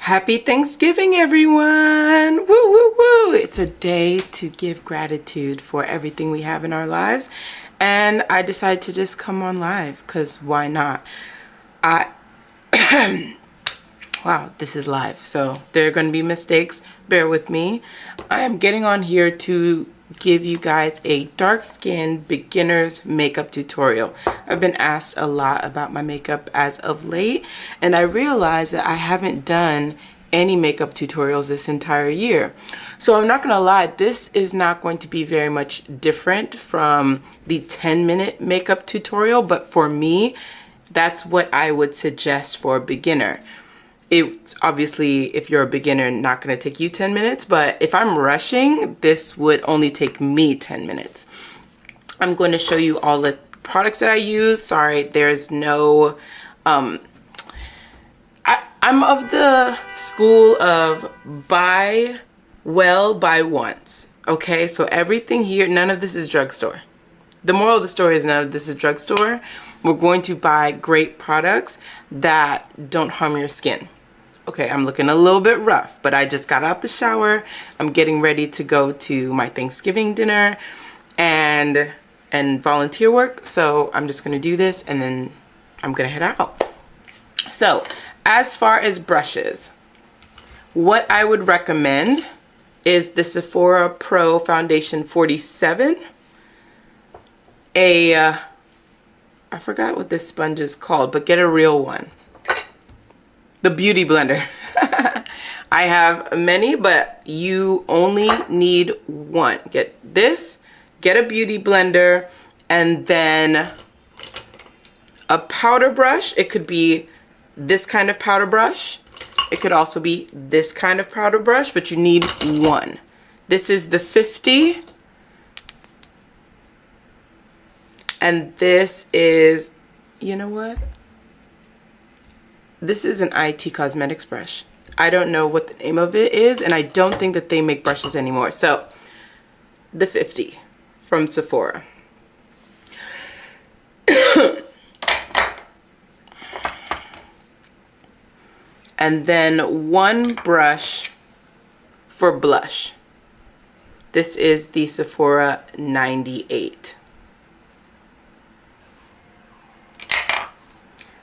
Happy Thanksgiving, everyone! Woo, woo, woo! It's a day to give gratitude for everything we have in our lives. And I decided to just come on live, because why not? Wow, this is live, so there are going to be mistakes. Bear with me. I am getting on here to give you guys a dark skin beginner's makeup tutorial. I've been asked a lot about my makeup as of late, and I realized that I haven't done any makeup tutorials this entire year. So I'm not gonna lie, this is not going to be very much different from the 10-minute makeup tutorial, but for me, that's what I would suggest for a beginner. It's obviously, if you're a beginner, not going to take you 10 minutes, but if I'm rushing, this would only take me 10 minutes. I'm going to show you all the products that I use. Sorry, there's no, I'm of the school of buy well, buy once. Okay, so everything here, none of this is drugstore. The moral of the story is none of this is drugstore. We're going to buy great products that don't harm your skin. Okay, I'm looking a little bit rough, but I just got out the shower. I'm getting ready to go to my Thanksgiving dinner and volunteer work. So I'm just gonna do this and then I'm gonna head out. So as far as brushes, what I would recommend is the Sephora Pro Foundation 47. I forgot what this sponge is called, but get a real one. The Beauty Blender. I have many, but you only need one. Get this, get a Beauty Blender, and then a powder brush. It could be this kind of powder brush. It could also be this kind of powder brush, but you need one. This is the 50. And this is, you know what? This is an IT Cosmetics brush. I don't know what the name of it is, and I don't think that they make brushes anymore. So, the 50 from Sephora. And then one brush for blush. This is the Sephora 98.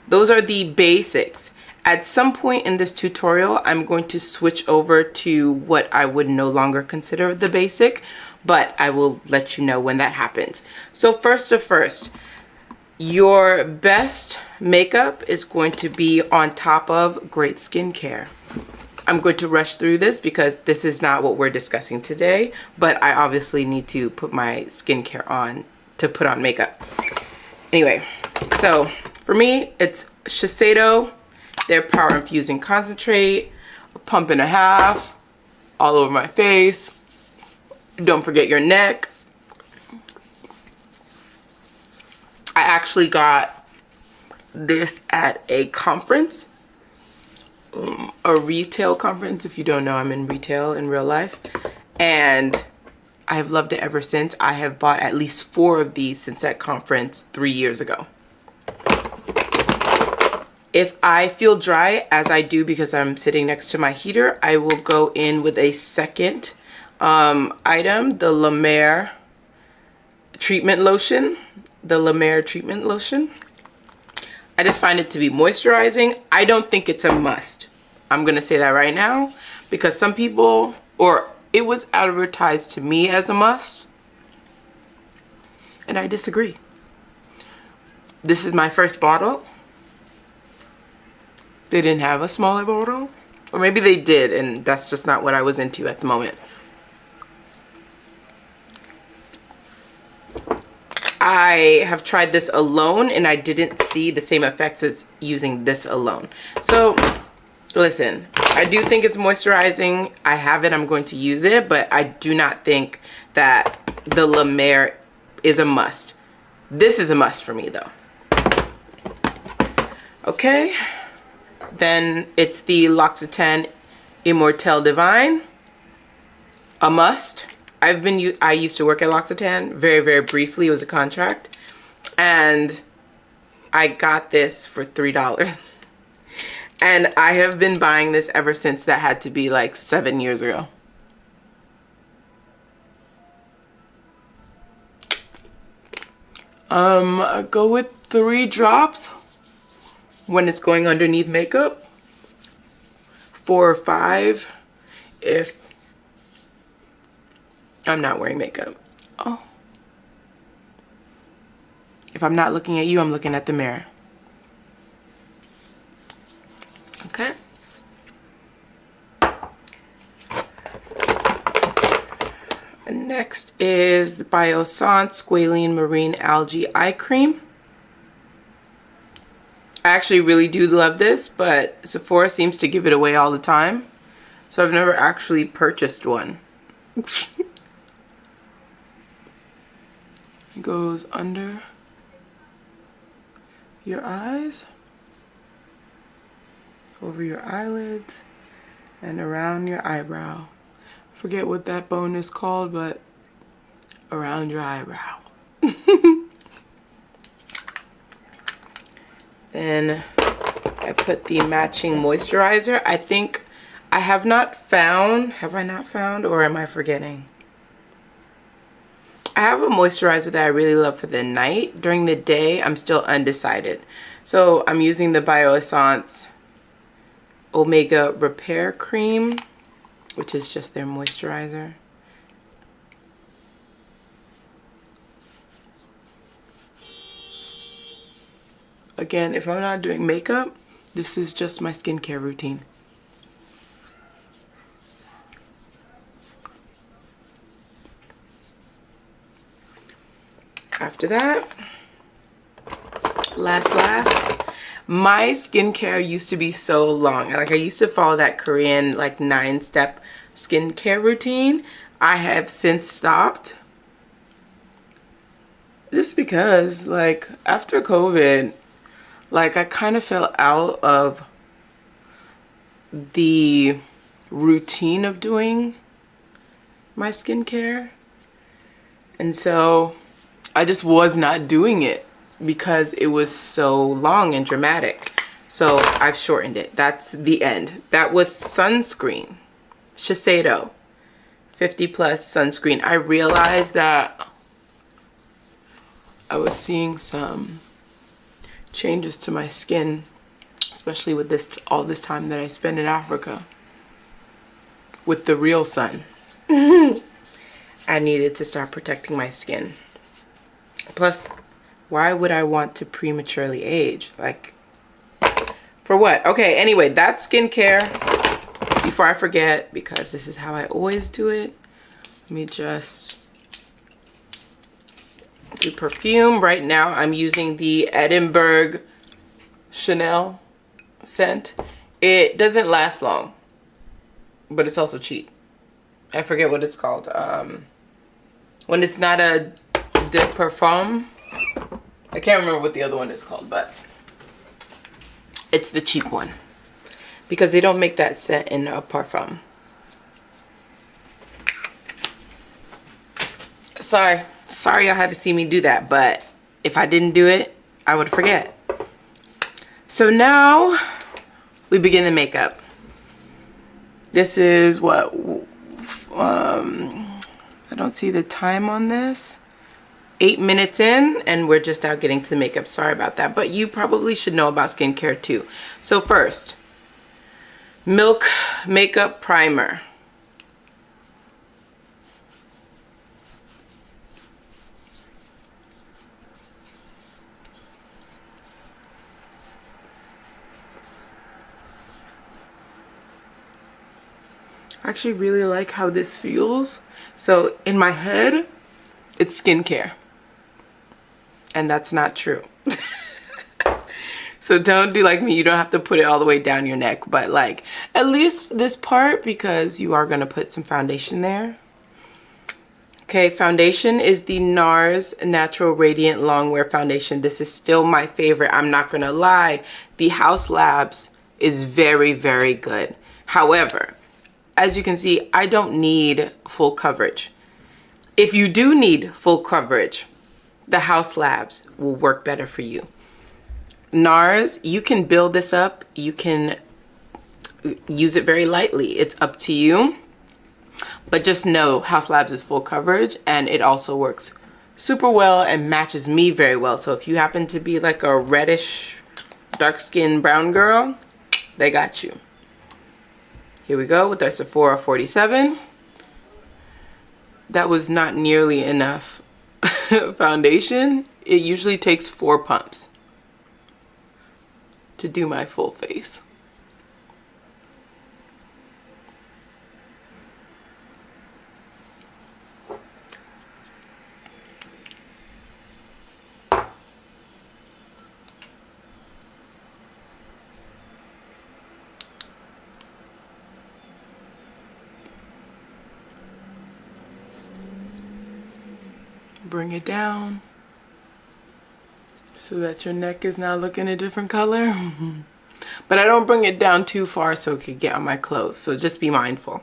Those are the basics. At some point in this tutorial, I'm going to switch over to what I would no longer consider the basic, but I will let you know when that happens. So first, your best makeup is going to be on top of great skincare. I'm going to rush through this because this is not what we're discussing today, but I obviously need to put my skincare on to put on makeup. Anyway, so for me, it's Shiseido, their Power Infusing Concentrate, a pump and a half, all over my face. Don't forget your neck. I actually got this at a conference, a retail conference. If you don't know, I'm in retail in real life. And I have loved it ever since. I have bought at least 4 of these since that conference 3 years ago. If I feel dry, as I do because I'm sitting next to my heater, I will go in with a second item, the La Mer treatment lotion. The La Mer treatment lotion. I just find it to be moisturizing. I don't think it's a must. I'm going to say that right now because some people, or it was advertised to me as a must, and I disagree. This is my first bottle. They didn't have a smaller bottle, or maybe they did, and that's just not what I was into at the moment. I have tried this alone, and I didn't see the same effects as using this alone. So, listen, I do think it's moisturizing. I have it, I'm going to use it, but I do not think that the La Mer is a must. This is a must for me, though. Okay. Then it's the L'Occitane Immortelle Divine, a must. I used to work at L'Occitane very, very briefly. It was a contract, and I got this for $3. And I have been buying this ever since. That had to be like 7 years ago. I go with 3 drops when it's going underneath makeup. 4 or 5 if I'm not wearing makeup. Oh. If I'm not looking at you, I'm looking at the mirror. Okay. Next is the Biossance Squalene Marine Algae Eye Cream. I actually really do love this, but Sephora seems to give it away all the time. So I've never actually purchased one. It goes under your eyes, over your eyelids, and around your eyebrow. I forget what that bone is called, but around your eyebrow. Then I put the matching moisturizer. I think I have not found, or am I forgetting? I have a moisturizer that I really love for the night. During the day, I'm still undecided. So I'm using the Biossance Omega Repair Cream, which is just their moisturizer. Again, if I'm not doing makeup, this is just my skincare routine. After that, last, my skincare used to be so long. Like, I used to follow that Korean like 9-step skincare routine. I have since stopped. Just because, like, after COVID, like, I kind of fell out of the routine of doing my skincare. And so I just was not doing it because it was so long and dramatic. So I've shortened it. That's the end. That was sunscreen. Shiseido 50 plus sunscreen. I realized that I was seeing some changes to my skin, especially with this all this time that I spend in Africa with the real sun. I needed to start protecting my skin. Plus, why would I want to prematurely age? Like, for what? Okay, anyway, that's skincare. Before I forget, because this is how I always do it, let me just do perfume. Right now I'm using the Edinburgh Chanel scent. It doesn't last long, but it's also cheap. I forget what it's called. When it's not a de parfum, I can't remember what the other one is called, but it's the cheap one because they don't make that scent in a parfum. Sorry y'all had to see me do that, but if I didn't do it, I would forget. So now we begin the makeup. This is what, I don't see the time on this. 8 minutes in, and we're just out getting to the makeup. Sorry about that, but you probably should know about skincare too. So first, Milk Makeup Primer. I actually really like how this feels. So in my head, it's skincare. And that's not true. So don't do like me. You don't have to put it all the way down your neck, but like at least this part, because you are going to put some foundation there. Okay, foundation is the NARS Natural Radiant Longwear Foundation. This is still my favorite. I'm not going to lie. The House Labs is very, very good. However, as you can see, I don't need full coverage. If you do need full coverage, the House Labs will work better for you. NARS, you can build this up. You can use it very lightly. It's up to you. But just know House Labs is full coverage, and it also works super well and matches me very well. So if you happen to be like a reddish, dark-skinned brown girl, they got you. Here we go with our Sephora 47. That was not nearly enough foundation. It usually takes 4 pumps to do my full face. Bring it down so that your neck is now looking a different color. But I don't bring it down too far so it could get on my clothes. So just be mindful.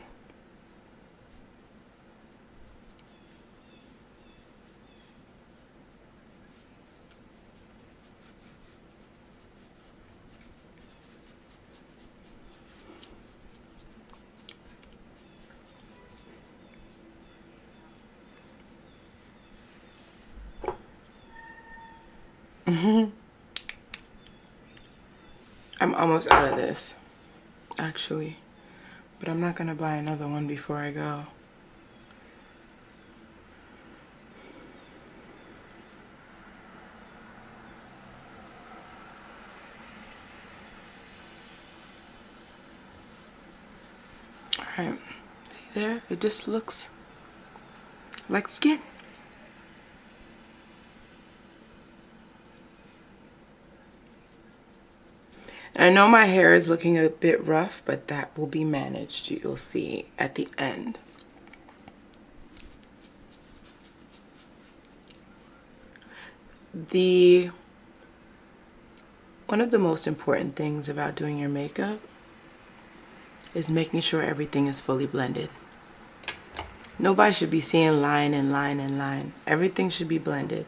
I'm almost out of this, actually, but I'm not gonna buy another one before I go. All right, see there? It just looks like skin. And I know my hair is looking a bit rough, but that will be managed. You'll see at the end. One of the most important things about doing your makeup is making sure everything is fully blended. Nobody should be seeing line and line and line. Everything should be blended.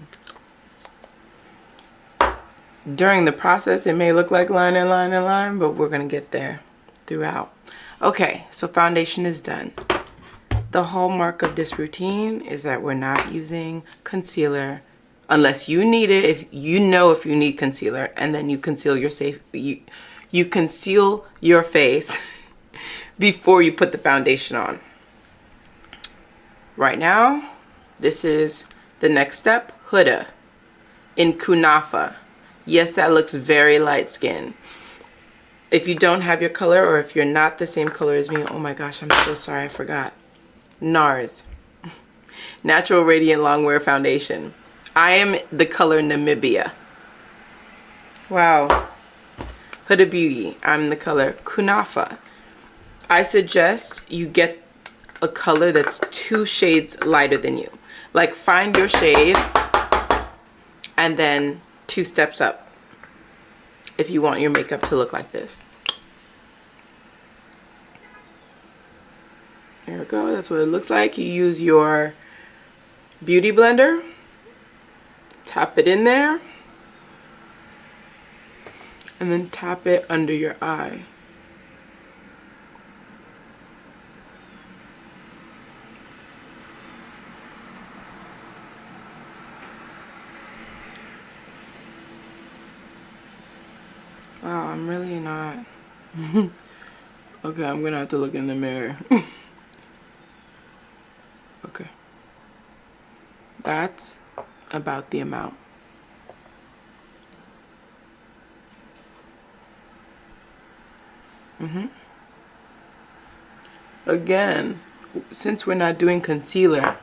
During the process, it may look like line and line and line, but we're gonna get there throughout. Okay, so foundation is done. The hallmark of this routine is that we're not using concealer unless you need it. If you need concealer, and then you conceal you conceal your face before you put the foundation on. Right now, this is the next step, Huda in Kunafa. Yes, that looks very light skin. If you don't have your color, or if you're not the same color as me, oh my gosh, I'm so sorry, I forgot. NARS, Natural Radiant Longwear Foundation. I am the color Namibia. Wow. Huda Beauty, I'm the color Kunafa. I suggest you get a color that's 2 shades lighter than you. Like, find your shade and then 2 steps up if you want your makeup to look like this. There we go, that's what it looks like. You use your beauty blender, tap it in there, and then tap it under your eye. Wow, I'm really not. Okay, I'm gonna have to look in the mirror. Okay. That's about the amount. Again, since we're not doing concealer,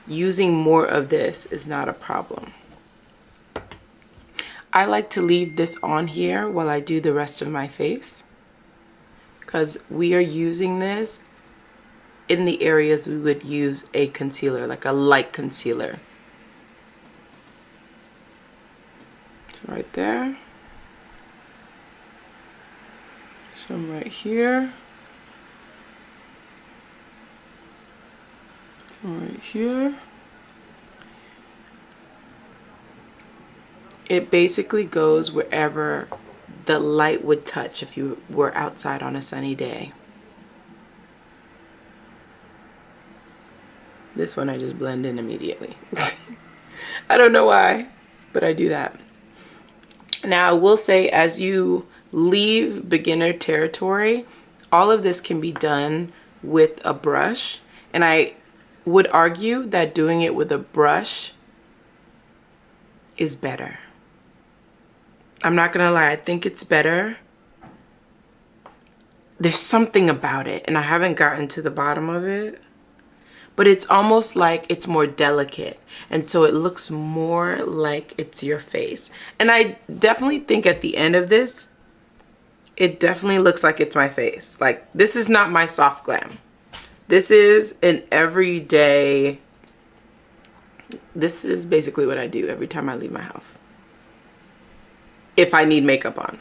using more of this is not a problem. I like to leave this on here while I do the rest of my face, because we are using this in the areas we would use a concealer, like a light concealer. So right there. Some right here. Some right here. It basically goes wherever the light would touch if you were outside on a sunny day. This one I just blend in immediately. I don't know why, but I do that. Now I will say, as you leave beginner territory, all of this can be done with a brush. And I would argue that doing it with a brush is better. I'm not gonna lie, I think it's better. There's something about it, and I haven't gotten to the bottom of it, but it's almost like it's more delicate, and so it looks more like it's your face. And I definitely think at the end of this, it definitely looks like it's my face. Like, this is not my soft glam. This is an everyday, this is basically what I do every time I leave my house. If I need makeup on,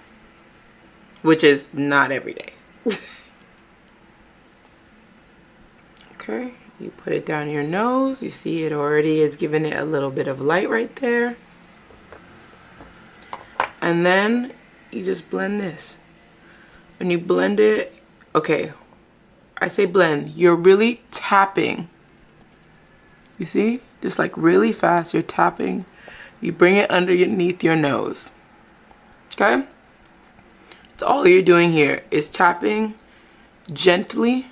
which is not every day. Okay, you put it down your nose. You see it already is giving it a little bit of light right there. And then you just blend this. When you blend it, okay, I say blend, you're really tapping. You see, just like really fast, you're tapping. You bring it underneath your nose. Okay? That's all you're doing here is tapping gently.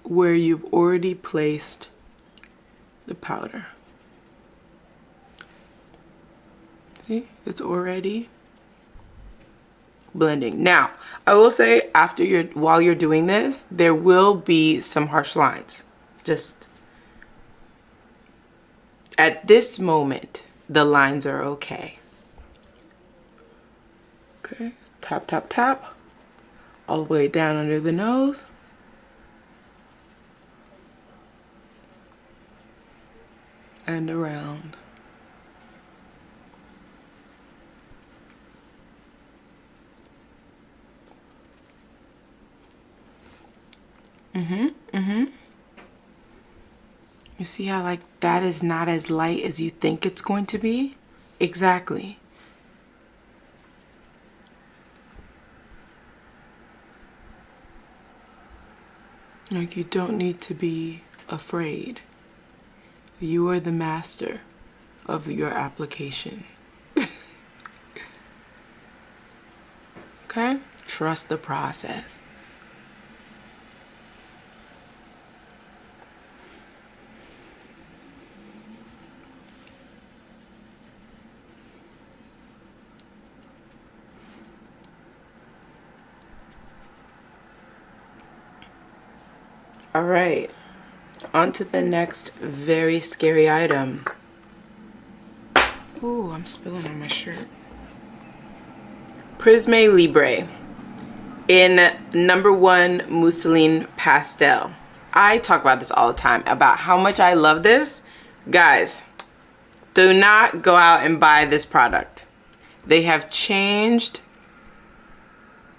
Where you've already placed the powder. See, it's already blending. Now, I will say while you're doing this, there will be some harsh lines. Just at this moment, the lines are okay. Okay, tap, tap, tap, all the way down under the nose. And around. You see how like that is not as light as you think it's going to be? Exactly. Like, you don't need to be afraid. You are the master of your application. Okay? Trust the process. All right. On to the next very scary item. Ooh, I'm spilling on my shirt. Prisme Libre in #1 Mousseline Pastel. I talk about this all the time, about how much I love this. Guys, do not go out and buy this product. They have changed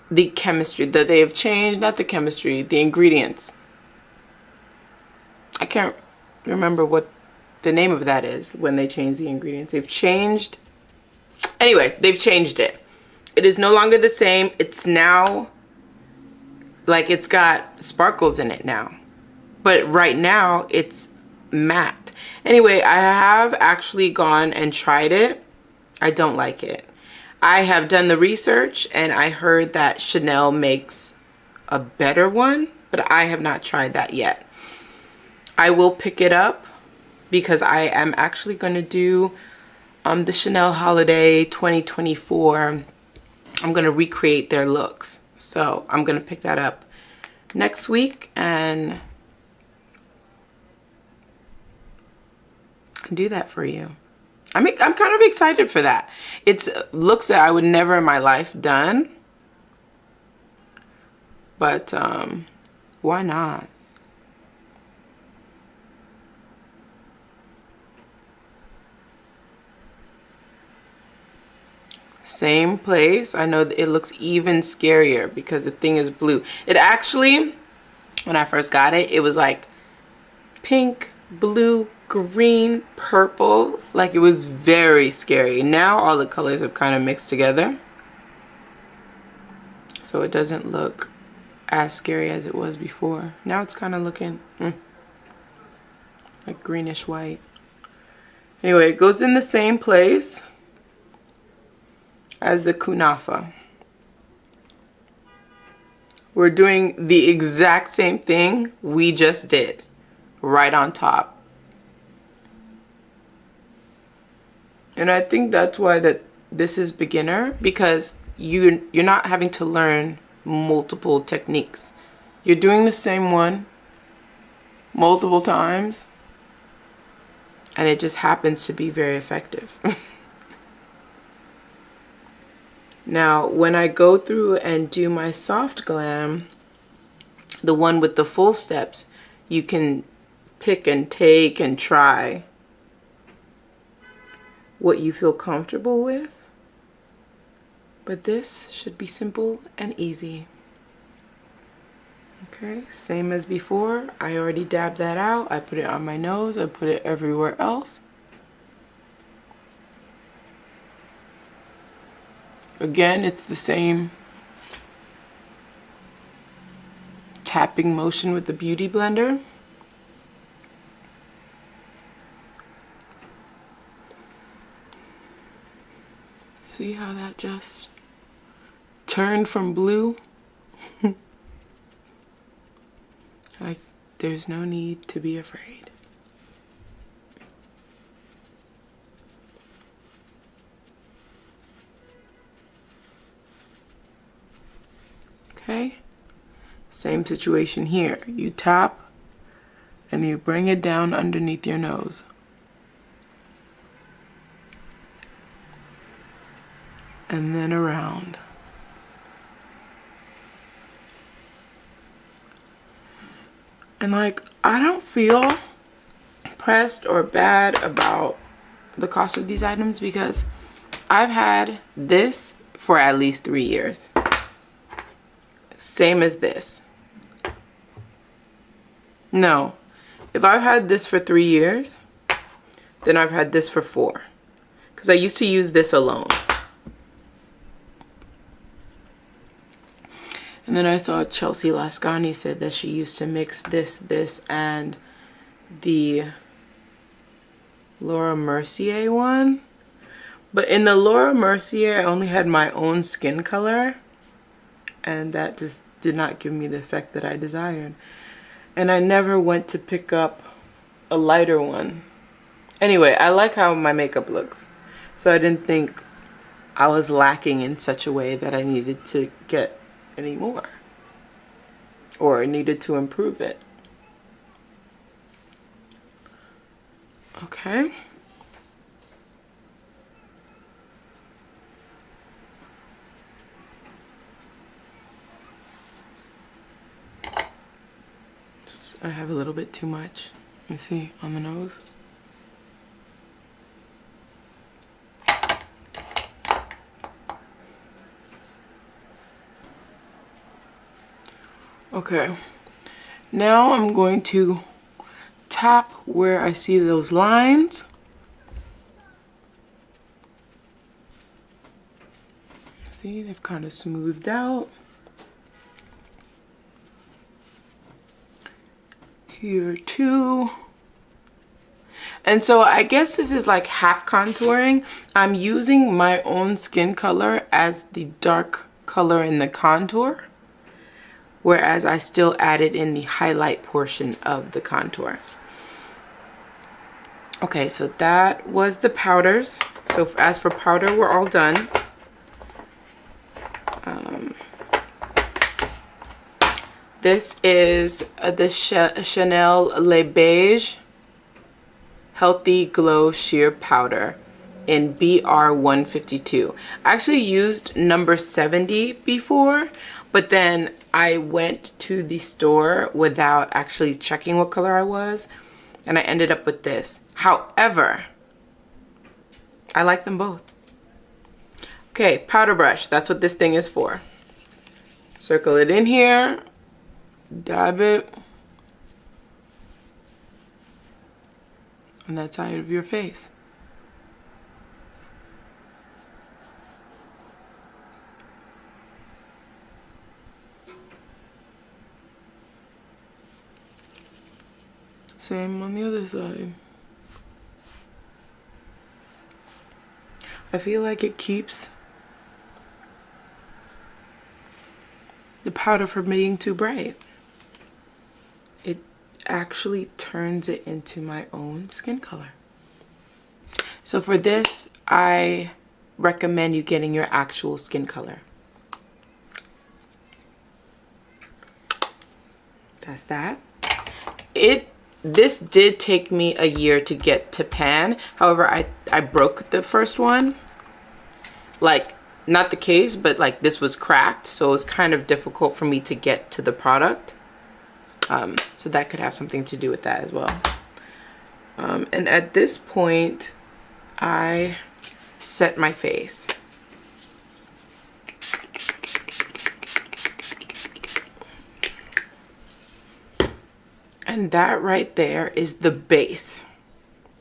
the chemistry. They have changed, not the chemistry, the ingredients. I can't remember what the name of that is when they change the ingredients. They've changed. Anyway, they've changed it. It is no longer the same. It's now like it's got sparkles in it now. But right now it's matte. Anyway, I have actually gone and tried it. I don't like it. I have done the research and I heard that Chanel makes a better one, but I have not tried that yet. I will pick it up because I am actually going to do the Chanel Holiday 2024. I'm going to recreate their looks. So I'm going to pick that up next week and do that for you. I'm kind of excited for that. It's looks that I would never in my life done. But why not? Same place. I know that it looks even scarier because the thing is blue. It actually, when I first got it, it was like pink, blue, green, purple, like it was very scary. Now all the colors have kind of mixed together, so it doesn't look as scary as it was before. Now it's kind of looking like greenish white. Anyway, it goes in the same place as the kunafa. We're doing the exact same thing we just did, right on top. And I think that's why this is beginner, because you're not having to learn multiple techniques. You're doing the same one multiple times, and it just happens to be very effective. Now, when I go through and do my soft glam, the one with the full steps, you can pick and take and try what you feel comfortable with. But this should be simple and easy. Okay, same as before. I already dabbed that out. I put it on my nose. I put it everywhere else. Again, it's the same tapping motion with the Beauty Blender. See how that just turned from blue? Like, there's no need to be afraid. Okay, same situation here. You tap and you bring it down underneath your nose. And then around. And like, I don't feel pressed or bad about the cost of these items because I've had this for at least 3 years. Same as this. No, if I've had this for 3 years, then I've had this for 4. Because I used to use this alone. And then I saw Chelsea Lascani said that she used to mix this, and the Laura Mercier one. But in the Laura Mercier, I only had my own skin color. And that just did not give me the effect that I desired. And I never went to pick up a lighter one. Anyway, I like how my makeup looks. So I didn't think I was lacking in such a way that I needed to get any more. Or needed to improve it. Okay. I have a little bit too much. You see on the nose. Okay, now I'm going to tap where I see those lines. See, they've kind of smoothed out. Here too. And so I guess this is like half contouring. I'm using my own skin color as the dark color in the contour, whereas I still added in the highlight portion of the contour. Okay, so that was the powders. So as for powder, we're all done. This is the Chanel Le Beige Healthy Glow Sheer Powder in BR152. I actually used number 70 before, but then I went to the store without actually checking what color I was, and I ended up with this. However, I like them both. Okay, powder brush. That's what this thing is for. Circle it in here. Dab it on that side of your face. Same on the other side. I feel like it keeps the powder from being too bright. It actually turns it into my own skin color. So for this, I recommend you getting your actual skin color. That's that. This did take me a year to get to pan. However, I broke the first one. Like, not the case, but like this was cracked. So it was kind of difficult for me to get to the product. So that could have something to do with that as well. And at this point, I set my face. And that right there is the base.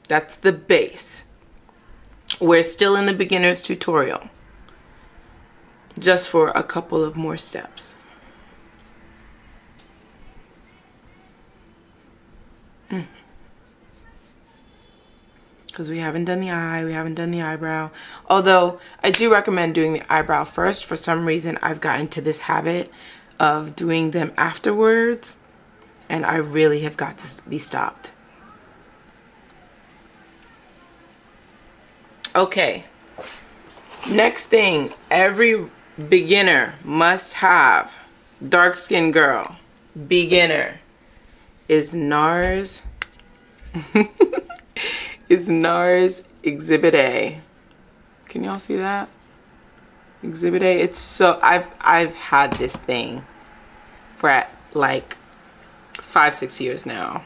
That's the base. We're still in the beginner's tutorial. Just for a couple of more steps. Because we haven't done the eye, we haven't done the eyebrow. Although I do recommend doing the eyebrow first. For some reason, I've gotten to this habit of doing them afterwards. And I really have got to be stopped. Okay. Next thing, every beginner must have, dark skin girl, beginner, is NARS. Is NARS Exhibit A. Can y'all see that? Exhibit A. It's so, I've had this thing for like 5-6 years now.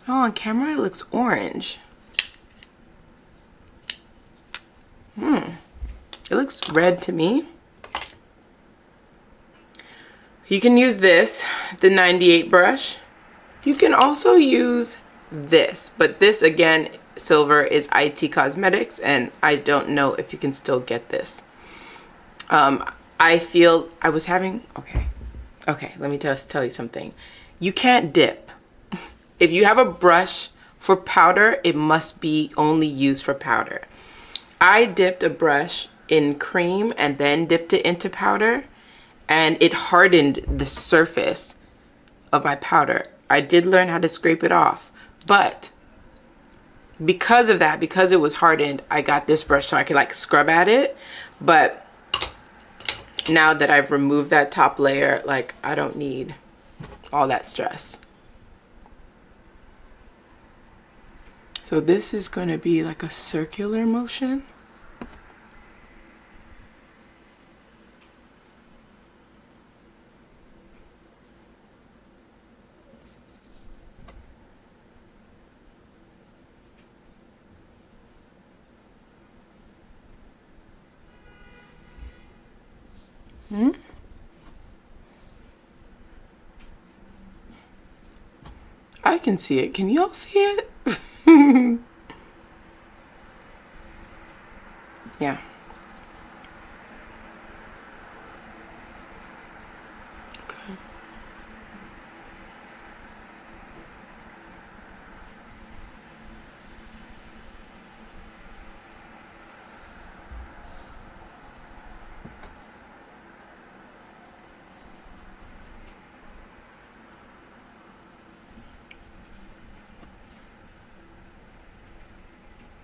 Oh, on camera it looks orange. It looks red to me. You can use this, the 98 brush. You can also use this, but this again, silver, is IT Cosmetics, and I don't know if you can still get this. I feel I was having, okay, let me just tell you something. You can't dip. If you have a brush for powder, it must be only used for powder. I dipped a brush in cream and then dipped it into powder, and it hardened the surface of my powder. I did learn how to scrape it off, but because of that, because it was hardened, I got this brush so I could like scrub at it. But now that I've removed that top layer, like, I don't need all that stress. So this is going to be like a circular motion. I can see it. Can y'all see it? Yeah. Okay.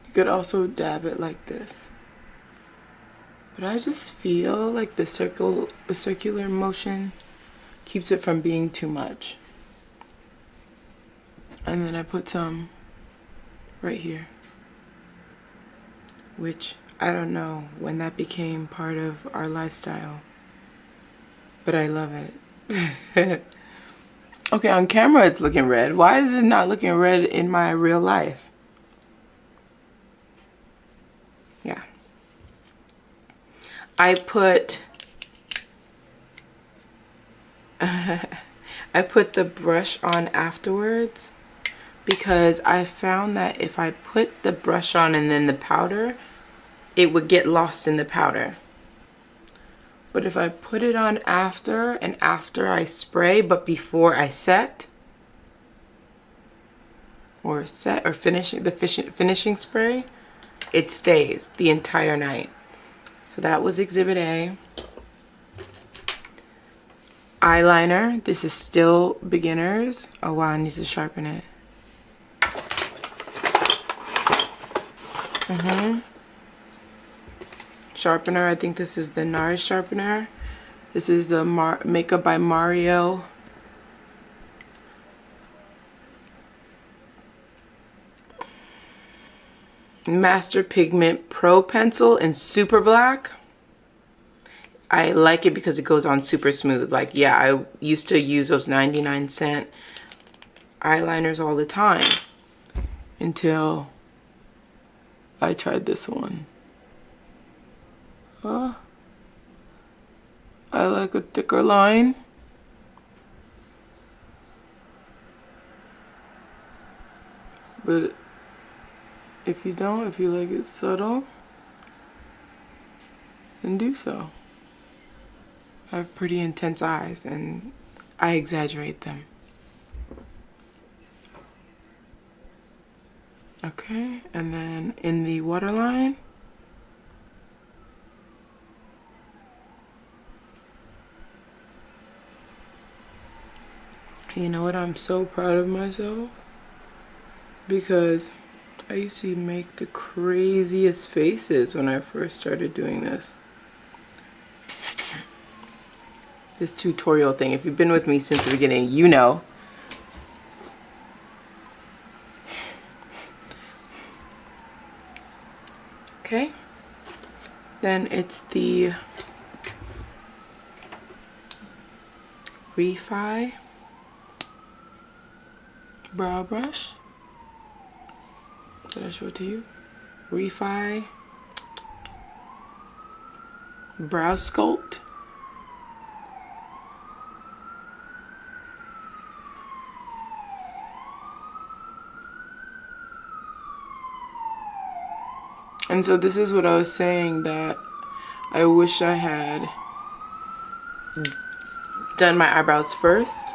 You could also dab it like this. But I just feel like the circular motion keeps it from being too much. And then I put some right here, which I don't know when that became part of our lifestyle, but I love it. Okay, on camera it's looking red. Why is it not looking red in my real life? Yeah. I put the brush on afterwards, because I found that if I put the brush on and then the powder, it would get lost in the powder. But if I put it on after and after I spray, but before I set, or finishing the finishing spray, it stays the entire night. So that was exhibit A. Eyeliner, this is still beginners. Oh wow, I need to sharpen it. Sharpener, I think this is the NARS sharpener. This is the Makeup by Mario. Master Pigment Pro Pencil in Super Black. I like it because it goes on super smooth. Like, yeah, I used to use those 99-cent eyeliners all the time until I tried this one. I like a thicker line. But if you don't, if you like it subtle, then do so. I have pretty intense eyes and I exaggerate them. Okay, and then in the waterline, you know what, I'm so proud of myself because I used to make the craziest faces when I first started doing this. This tutorial thing, if you've been with me since the beginning, you know. Okay, then it's the Refi brow brush. Did I show it to you? Refi brow sculpt. And so this is what I was saying, that I wish I had done my eyebrows first,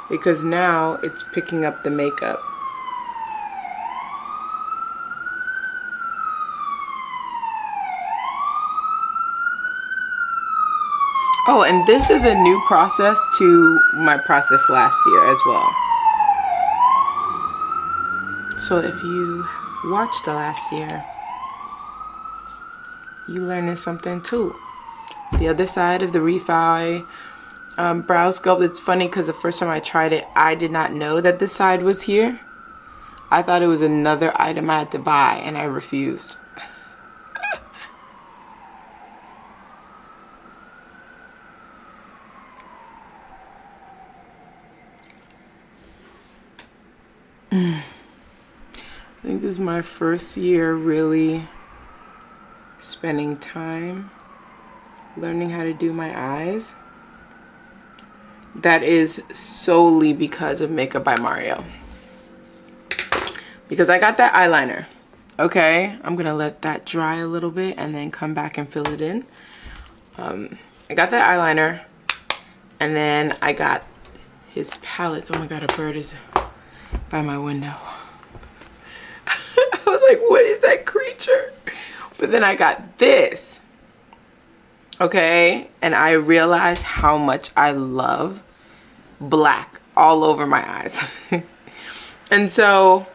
because now it's picking up the makeup. Oh, and this is a new process to my process last year as well. So if you watched the last year, you learning something too. The other side of the Refi brow sculpt, it's funny because the first time I tried it, I did not know that this side was here. I thought it was another item I had to buy, and I refused. I think this is my first year really spending time learning how to do my eyes. That is solely because of Makeup by Mario. Because I got that eyeliner. Okay, I'm gonna let that dry a little bit and then come back and fill it in. I got that eyeliner, and then I got his palettes. Oh my god, a bird is by my window. I was like, what is that creature? But then I got this. Okay, and I realized how much I love black all over my eyes. And so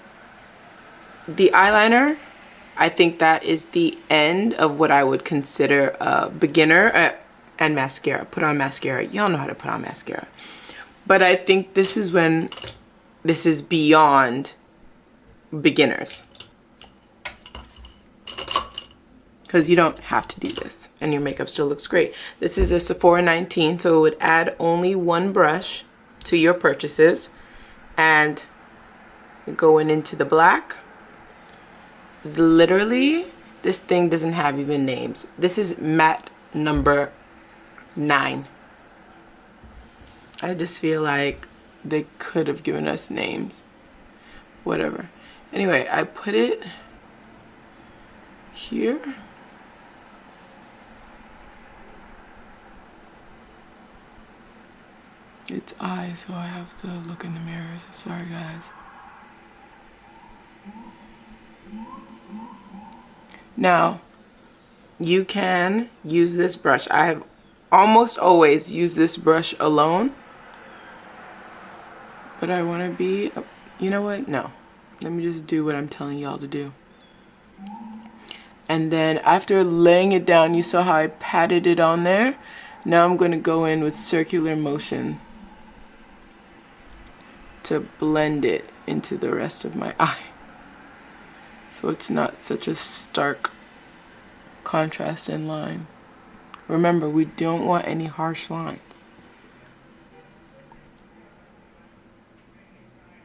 the eyeliner, I think that is the end of what I would consider a beginner, and mascara. Put on mascara. Y'all know how to put on mascara. But I think this is when this is beyond beginners. Because you don't have to do this and your makeup still looks great. This is a Sephora 19, so it would add only one brush to your purchases. And going into the black, literally this thing doesn't have even names. This is matte number 9. I just feel like they could have given us names. whatever. Anyway, I put it here. It's eyes, so I have to look in the mirrors. Sorry, guys. Now, you can use this brush. I have almost always used this brush alone. But I want to be, you know what? No. Let me just do what I'm telling y'all to do. And then after laying it down, you saw how I patted it on there. Now I'm going to go in with circular motion to blend it into the rest of my eye. So it's not such a stark contrast in line. Remember, we don't want any harsh lines.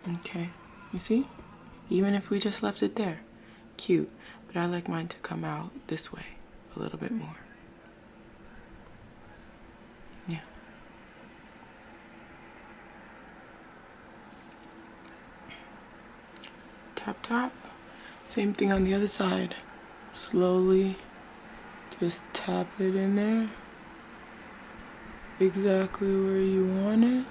Okay, you see? Even if we just left it there, cute. But I like mine to come out this way a little bit more. Yeah. Tap, tap. Same thing on the other side. Slowly just tap it in there. Exactly where you want it.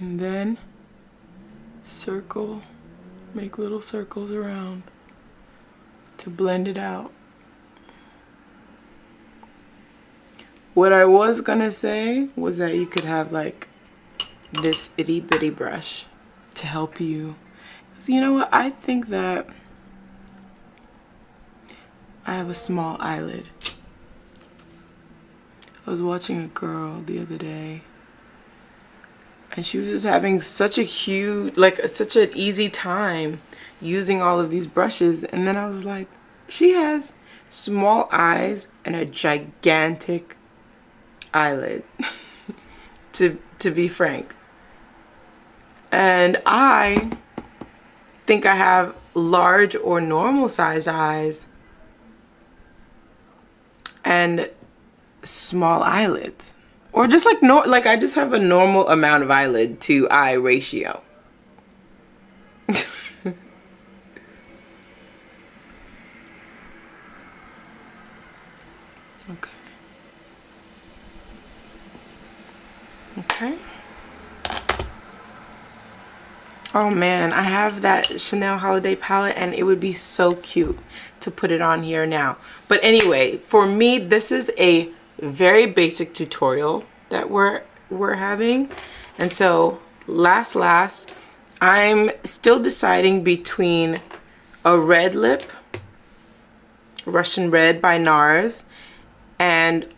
And then circle, make little circles around to blend it out. What I was gonna say was that you could have like this itty bitty brush to help you. So you know what? I think that I have a small eyelid. I was watching a girl the other day, and she was just having such a huge, like such an easy time using all of these brushes. And then I was like, she has small eyes and a gigantic eyelid, to be frank. And I think I have large or normal sized eyes and small eyelids. Or just like like I just have a normal amount of eyelid to eye ratio. Okay. Okay. Oh man, I have that Chanel holiday palette and it would be so cute to put it on here now. But anyway, for me, this is a very basic tutorial that we're having. And so last, I'm still deciding between a red lip, Russian Red by NARS,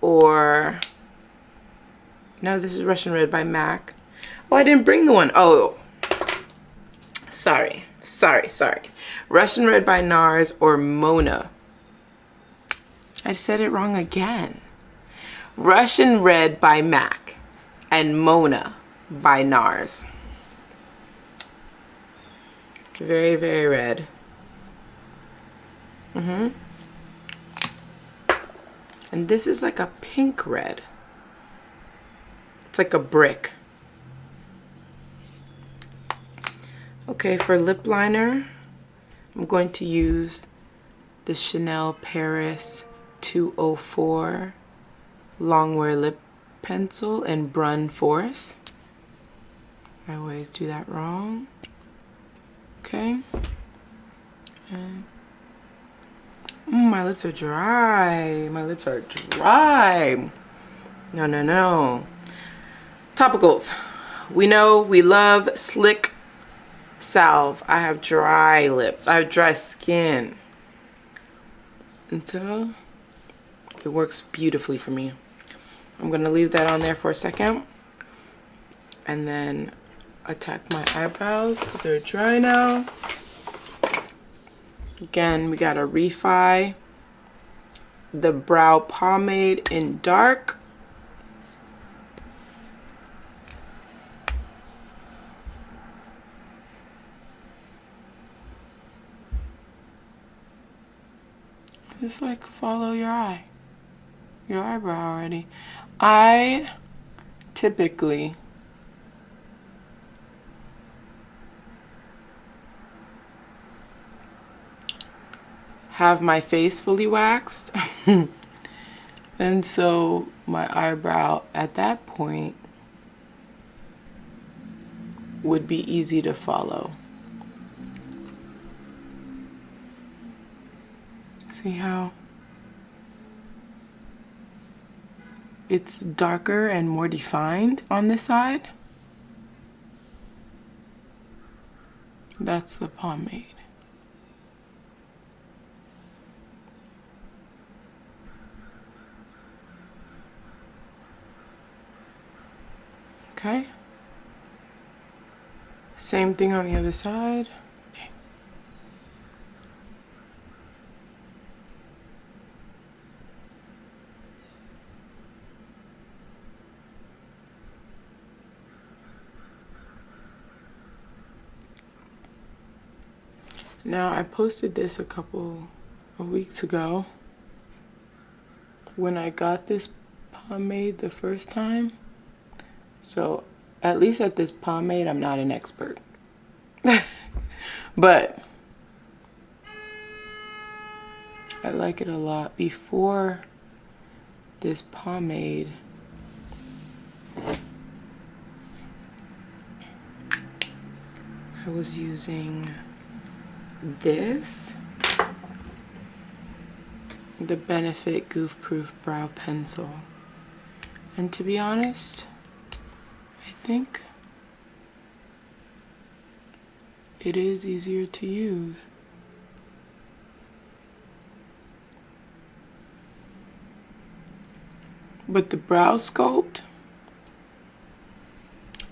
or no, this is Russian Red by MAC. Oh, I didn't bring the one. Oh, sorry. Russian Red by NARS or Mona. I said it wrong again. Russian Red by MAC and Mona by NARS. Very, very red. And this is like a pink red. It's like a brick. Okay, for lip liner, I'm going to use the Chanel Paris 204 Longwear Lip Pencil in Brun Force. I always do that wrong. Okay. And my lips are dry. My lips are dry. No. Topicals. We know we love Slick Salve. I have dry lips. I have dry skin. And so it works beautifully for me. I'm going to leave that on there for a second. And then attack my eyebrows because they're dry now. Again, we got to Refi the brow pomade in dark. Just like follow your eyebrow already. I typically have my face fully waxed. And so my eyebrow at that point would be easy to follow. See how it's darker and more defined on this side? That's the pomade. Okay. Same thing on the other side. Now, I posted this a couple of weeks ago when I got this pomade the first time. So, at least at this pomade, I'm not an expert. But I like it a lot. Before this pomade, I was using this, the Benefit Goof Proof Brow Pencil. And to be honest, I think it is easier to use. But the brow sculpt,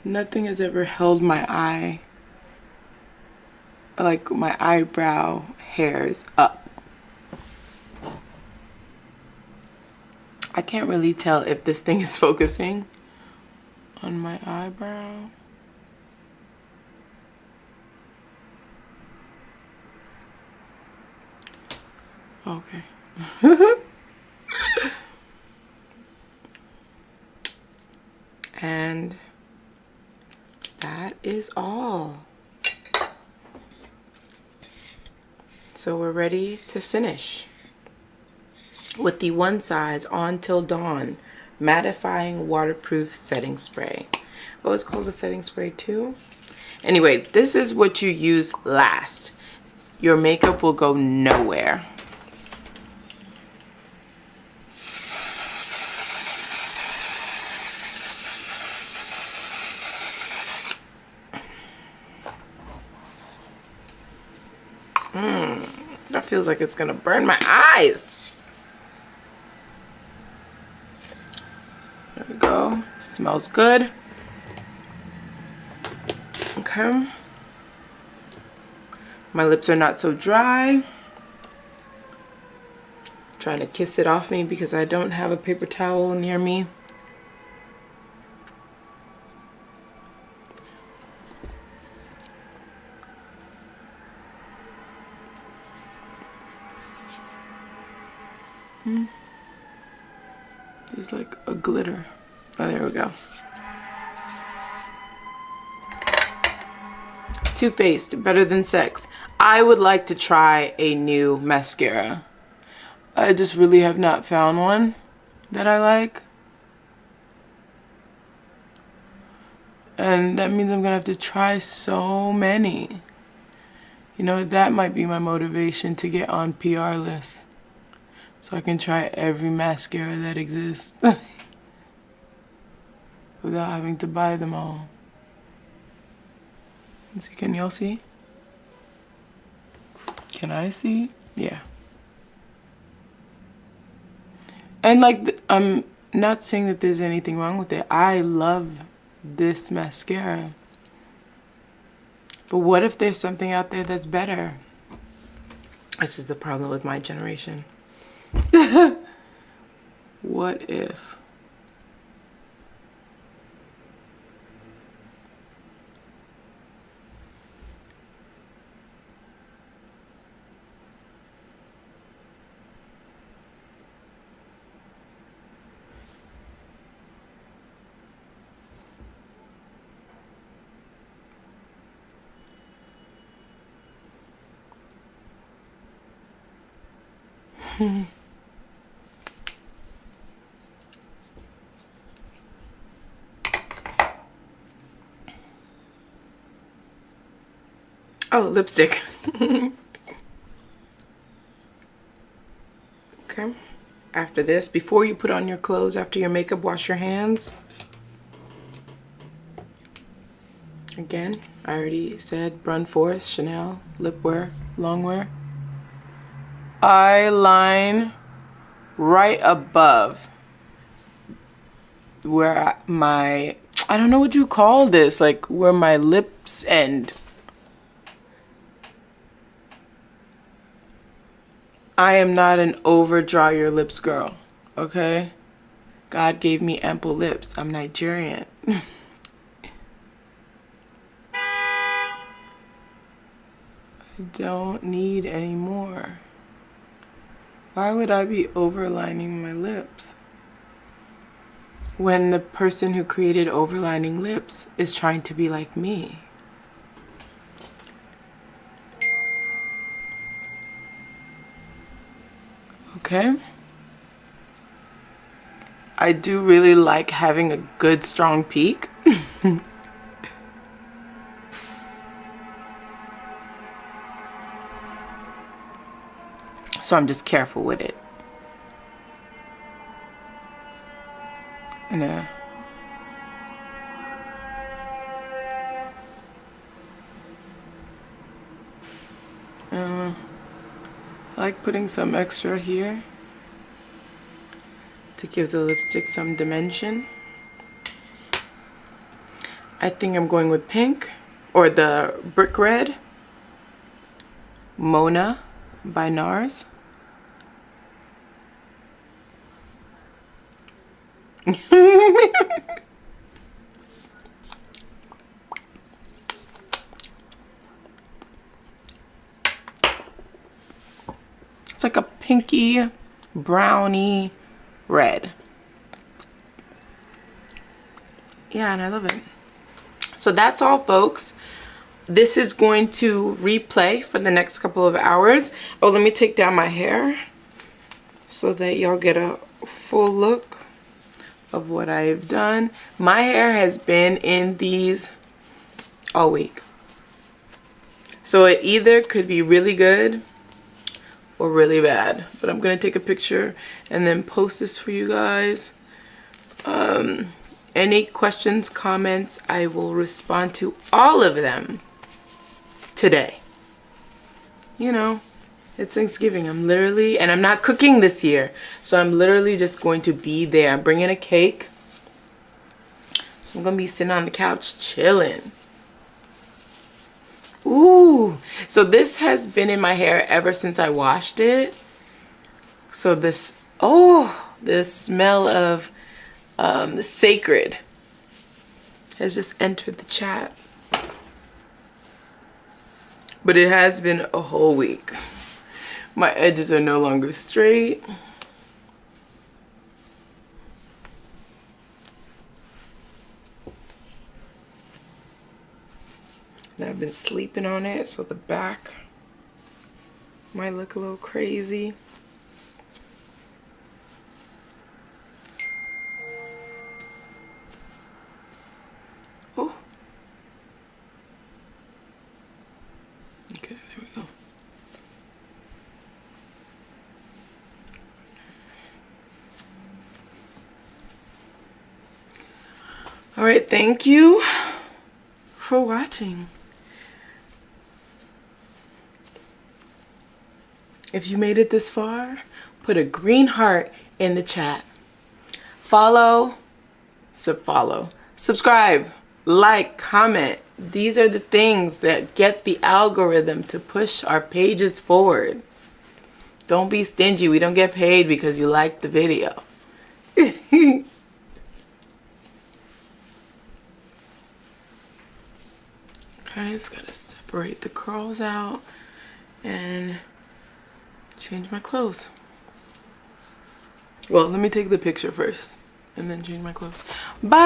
nothing has ever held my eye, like my eyebrow hairs up. I can't really tell if this thing is focusing on my eyebrow. Okay. And that is all. So we're ready to finish with the One Size On Till Dawn Mattifying Waterproof Setting Spray. Oh, it's called a setting spray too? Anyway, this is what you use last. Your makeup will go nowhere. That feels like it's gonna burn my eyes. There we go. Smells good. Okay. My lips are not so dry. Trying to kiss it off me because I don't have a paper towel near me. It's like a glitter. Oh, there we go. Too Faced, Better Than Sex. I would like to try a new mascara. I just really have not found one that I like. And that means I'm gonna have to try so many. You know, that might be my motivation to get on PR lists. So I can try every mascara that exists without having to buy them all. Let's see, can y'all see? Can I see? Yeah. And like, I'm not saying that there's anything wrong with it. I love this mascara. But what if there's something out there that's better? This is the problem with my generation. What if? Oh, lipstick. Okay. After this, before you put on your clothes, after your makeup, wash your hands. Again, I already said Brun Forest, Chanel, lip wear, long wear. Eye line right above where my, I don't know what you call this, like where my lips end. I am not an over draw your lips girl, okay? God gave me ample lips. I'm Nigerian. I don't need any more. Why would I be overlining my lips when the person who created overlining lips is trying to be like me? Okay? I do really like having a good strong peak. So I'm just careful with it. And I like putting some extra here to give the lipstick some dimension. I think I'm going with pink or the brick red. Mona by NARS. It's like a pinky, browny red. Yeah, and I love it. So that's all, folks. This is going to replay for the next couple of hours. Oh, let me take down my hair so that y'all get a full look of what I've done. My hair has been in these all week. So it either could be really good or really bad. But I'm going to take a picture and then post this for you guys. Any questions, comments, I will respond to all of them today. You know, it's Thanksgiving. I'm literally, and I'm not cooking this year, so I'm literally just going to be there. I'm bringing a cake. So I'm going to be sitting on the couch chilling. Ooh, so this has been in my hair ever since I washed it. So this, oh, the smell of the sacred has just entered the chat. But it has been a whole week. My edges are no longer straight. And I've been sleeping on it, so the back might look a little crazy. Oh. Okay, there we go. All right, thank you for watching. If you made it this far, put a green heart in the chat. Follow, subscribe, like, comment. These are the things that get the algorithm to push our pages forward. Don't be stingy. We don't get paid because you liked the video. Okay, just gotta separate the curls out and change my clothes. Well, let me take the picture first and then change my clothes. Bye.